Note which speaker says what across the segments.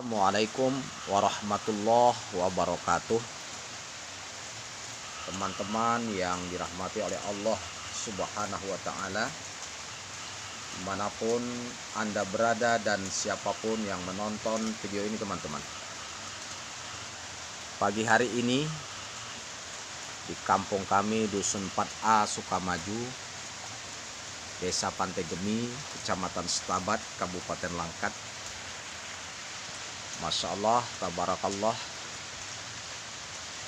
Speaker 1: Assalamualaikum warahmatullahi wabarakatuh. Teman-teman yang dirahmati oleh Allah Subhanahu wa ta'ala, dimanapun Anda berada dan siapapun yang menonton video ini teman-teman. Pagi hari ini di kampung kami Dusun 4A Sukamaju, Desa Pantai Gemi, Kecamatan Setabat, Kabupaten Langkat. Masya Allah, tabarakallah.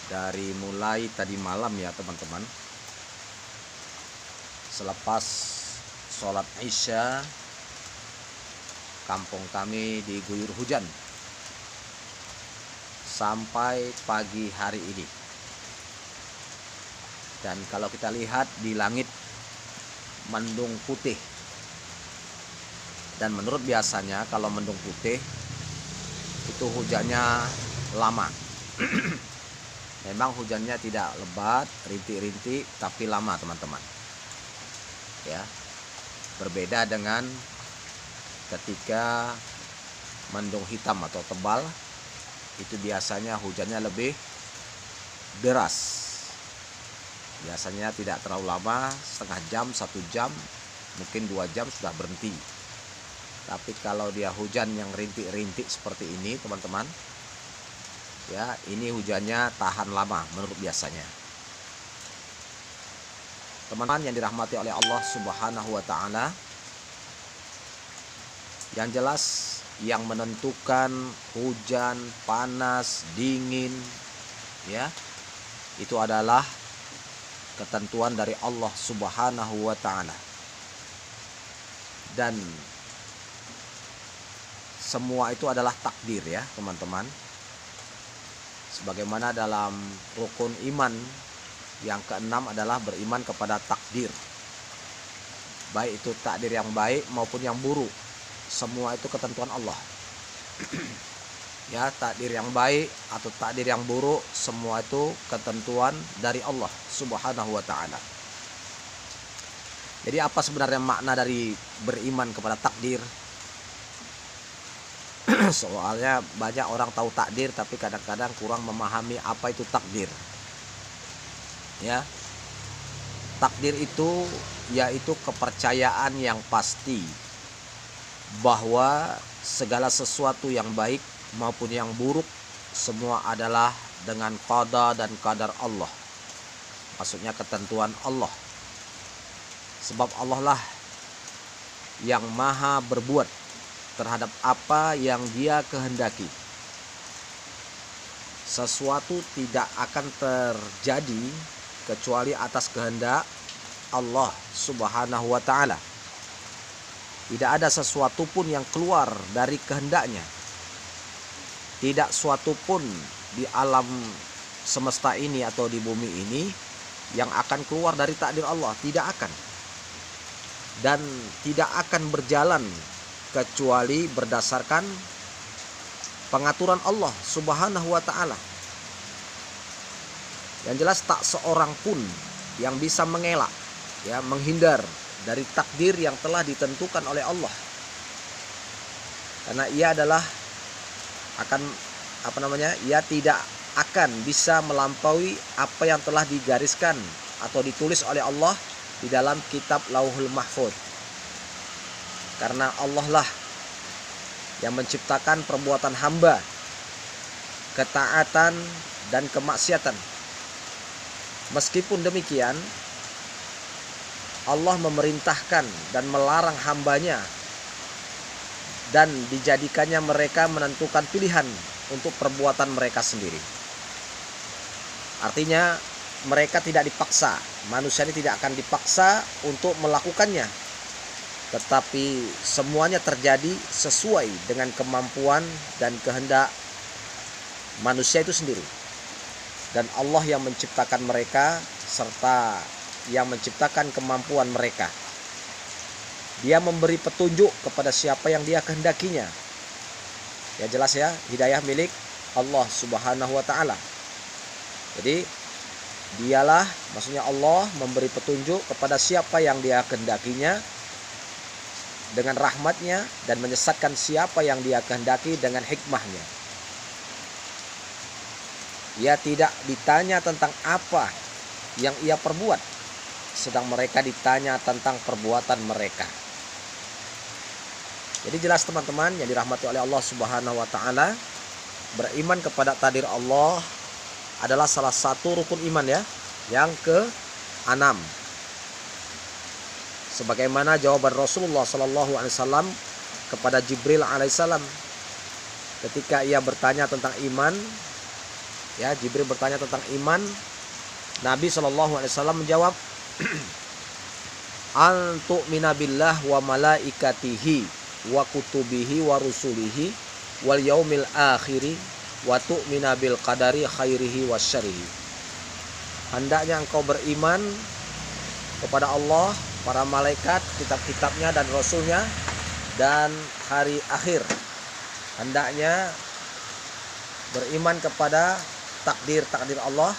Speaker 1: Dari mulai tadi malam ya teman-teman, selepas sholat Isya, kampung kami diguyur hujan sampai pagi hari ini. Dan kalau kita lihat di langit mendung putih, dan menurut biasanya kalau mendung putih itu hujannya lama. Memang hujannya tidak lebat, rintik-rintik, tapi lama teman-teman. Ya, berbeda dengan ketika mendung hitam atau tebal, itu biasanya hujannya lebih deras. Biasanya tidak terlalu lama, setengah jam, 1 jam, mungkin 2 jam sudah berhenti. Tapi kalau dia hujan yang rintik-rintik seperti ini teman-teman, ya ini hujannya tahan lama menurut biasanya. Teman-teman yang dirahmati oleh Allah Subhanahu wa ta'ala, yang jelas yang menentukan hujan, panas, dingin, ya itu adalah ketentuan dari Allah Subhanahu wa ta'ala. Dan semua itu adalah takdir ya teman-teman. Sebagaimana dalam rukun iman yang keenam adalah beriman kepada takdir. Baik itu takdir yang baik maupun yang buruk, semua itu ketentuan Allah. Ya, takdir yang baik atau takdir yang buruk, semua itu ketentuan dari Allah Subhanahu wa ta'ala. Jadi apa sebenarnya makna dari beriman kepada takdir? Soalnya banyak orang tahu takdir tapi kadang-kadang kurang memahami apa itu takdir. Ya, takdir itu yaitu kepercayaan yang pasti bahwa segala sesuatu yang baik maupun yang buruk semua adalah dengan qada dan qadar Allah. Maksudnya ketentuan Allah. Sebab Allah lah yang maha berbuat terhadap apa yang Dia kehendaki. Sesuatu tidak akan terjadi kecuali atas kehendak Allah Subhanahu wa ta'ala. Tidak ada sesuatu pun yang keluar dari kehendaknya. Tidak suatu pun di alam semesta ini atau di bumi ini yang akan keluar dari takdir Allah. Tidak akan. Dan tidak akan berjalan kecuali berdasarkan pengaturan Allah Subhanahu wa ta'ala. Yang jelas tak seorang pun yang bisa mengelak, ya, menghindar dari takdir yang telah ditentukan oleh Allah. Karena ia adalah ia tidak akan bisa melampaui apa yang telah digariskan atau ditulis oleh Allah di dalam kitab Lauhul Mahfuz. Karena Allah lah yang menciptakan perbuatan hamba, ketaatan dan kemaksiatan. Meskipun demikian, Allah memerintahkan dan melarang hambanya dan dijadikannya mereka menentukan pilihan untuk perbuatan mereka sendiri. Artinya mereka tidak dipaksa, manusia ini tidak akan dipaksa untuk melakukannya. Tetapi semuanya terjadi sesuai dengan kemampuan dan kehendak manusia itu sendiri. Dan Allah yang menciptakan mereka serta yang menciptakan kemampuan mereka. Dia memberi petunjuk kepada siapa yang Dia kehendakinya. Ya jelas ya, hidayah milik Allah Subhanahu wa ta'ala. Jadi Dialah, maksudnya Allah memberi petunjuk kepada siapa yang Dia kehendakinya. dengan rahmatnya dan menyesatkan siapa yang dia kehendaki dengan hikmahnya. Ia tidak ditanya tentang apa yang ia perbuat, sedang mereka ditanya tentang perbuatan mereka. Jadi jelas teman-teman yang dirahmati oleh Allah Subhanahu wa taala, beriman kepada takdir Allah adalah salah satu rukun iman ya, yang ke-6. Sebagaimana jawaban Rasulullah sallallahu alaihi wasallam kepada Jibril alaihissalam ketika ia bertanya tentang iman, ya, Jibril bertanya tentang iman, Nabi sallallahu alaihi wasallam menjawab, an tu'mina billah wa malaikatihi wa kutubihi wa rusulihi wal yaumil akhiri wa tu'mina bil qadari khairihi wasyarrihi. Hendaknya engkau beriman kepada Allah, para malaikat, kitab-kitabnya dan rasulnya, dan hari akhir. Hendaknya beriman kepada takdir Allah,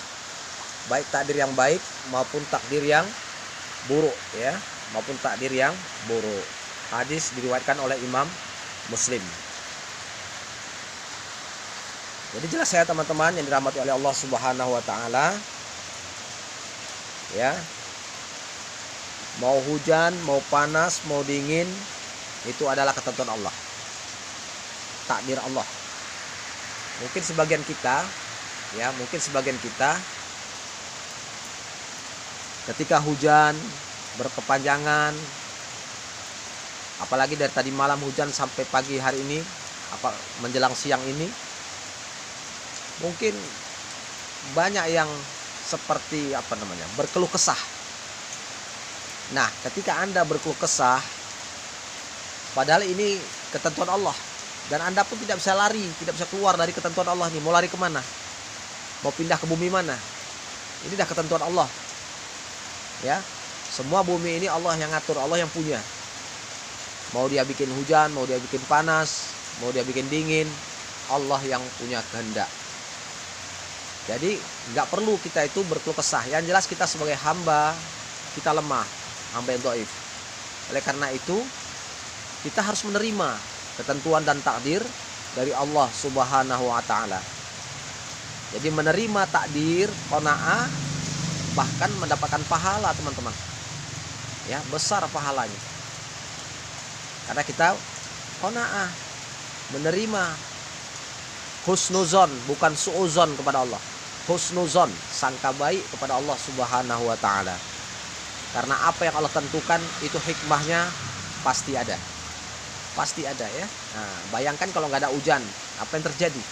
Speaker 1: baik takdir yang baik maupun takdir yang buruk, ya, maupun takdir yang buruk. Hadis diriwayatkan oleh Imam Muslim. Jadi jelas ya teman-teman yang dirahmati oleh Allah Subhanahu wa taala, ya, mau hujan, mau panas, mau dingin, itu adalah ketentuan Allah, takdir Allah. Mungkin sebagian kita, ya, ketika hujan berkepanjangan, apalagi dari tadi malam hujan sampai pagi hari ini, menjelang siang ini, mungkin banyak yang seperti berkeluh kesah. Nah, ketika Anda berkeluh kesah, padahal ini ketentuan Allah, dan Anda pun tidak bisa lari, tidak bisa keluar dari ketentuan Allah nih. Mau lari kemana? Mau pindah ke bumi mana? Ini dah ketentuan Allah, ya. Semua bumi ini Allah yang ngatur, Allah yang punya. Mau dia bikin hujan, mau dia bikin panas, mau dia bikin dingin, Allah yang punya kehendak. Jadi nggak perlu kita itu berkeluh kesah. Yang jelas kita sebagai hamba, kita lemah, hamba yang dhaif. Oleh karena itu kita harus menerima ketentuan dan takdir dari Allah Subhanahu wa taala. Jadi menerima takdir, qanaah, bahkan mendapatkan pahala teman-teman. Ya, besar pahalanya. Karena kita qanaah, menerima, husnuzon, bukan suuzon kepada Allah. Husnuzon, sangka baik kepada Allah Subhanahu wa taala. Karena apa yang Allah tentukan itu hikmahnya pasti ada. Pasti ada, ya. Nah, bayangkan kalau nggak ada hujan, apa yang terjadi?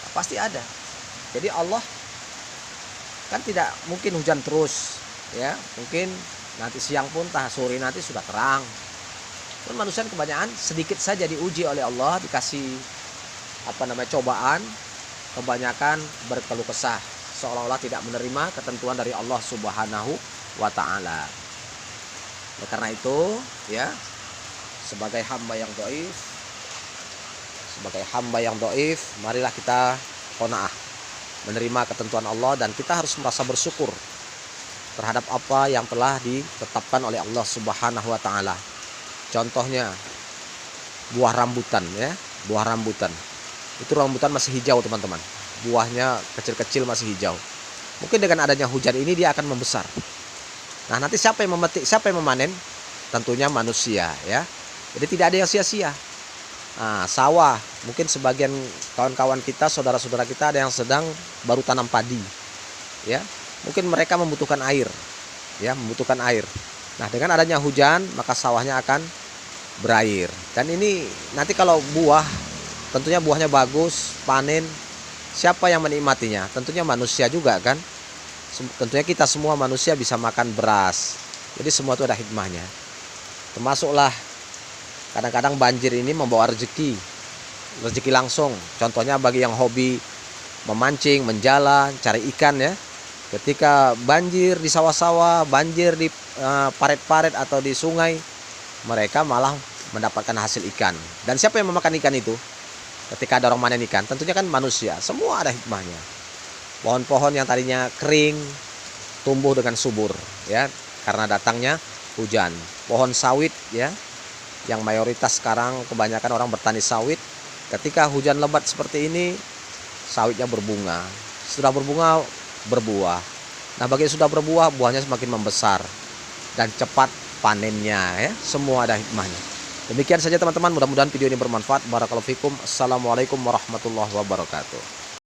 Speaker 1: Nah, pasti ada. Jadi Allah kan tidak mungkin hujan terus, ya. Mungkin nanti siang pun, sore nanti sudah terang. Pun manusia kebanyakan sedikit saja diuji oleh Allah, dikasih cobaan, kebanyakan berkeluh kesah, seolah-olah tidak menerima ketentuan dari Allah Subhanahu wa taala. Oleh karena itu, ya, sebagai hamba yang dhaif, marilah kita qanaah, menerima ketentuan Allah, dan kita harus merasa bersyukur terhadap apa yang telah ditetapkan oleh Allah Subhanahu wa taala. Contohnya buah rambutan, ya, buah rambutan. Itu rambutan masih hijau teman-teman, buahnya kecil-kecil masih hijau. Mungkin dengan adanya hujan ini dia akan membesar. Nah, nanti siapa yang memetik, siapa yang memanen? Tentunya manusia, ya. Jadi tidak ada yang sia-sia. Nah, sawah, mungkin sebagian kawan-kawan kita, saudara-saudara kita ada yang sedang baru tanam padi, ya. Mungkin mereka membutuhkan air, ya, membutuhkan air. Nah, dengan adanya hujan maka sawahnya akan berair. Dan ini nanti kalau buah, tentunya buahnya bagus, panen, siapa yang menikmatinya? Tentunya manusia juga kan. Tentunya kita semua manusia bisa makan beras. Jadi semua itu ada hikmahnya. Termasuklah kadang-kadang banjir ini membawa rezeki langsung. Contohnya bagi yang hobi memancing, menjala, cari ikan, ya. Ketika banjir di sawah-sawah, banjir di paret-paret atau di sungai, mereka malah mendapatkan hasil ikan. Dan siapa yang memakan ikan itu? Ketika ada orang manen ikan, tentunya kan manusia. Semua ada hikmahnya. Pohon-pohon yang tadinya kering tumbuh dengan subur, ya, karena datangnya hujan. Pohon sawit, ya, yang mayoritas sekarang kebanyakan orang bertani sawit. Ketika hujan lebat seperti ini, sawitnya berbunga. Sudah berbunga, berbuah. Nah, bagi yang sudah berbuah, buahnya semakin membesar dan cepat panennya ya. Semua ada hikmahnya. Demikian saja teman-teman, mudah-mudahan video ini bermanfaat. Barakallahu fikum. Assalamualaikum warahmatullahi wabarakatuh.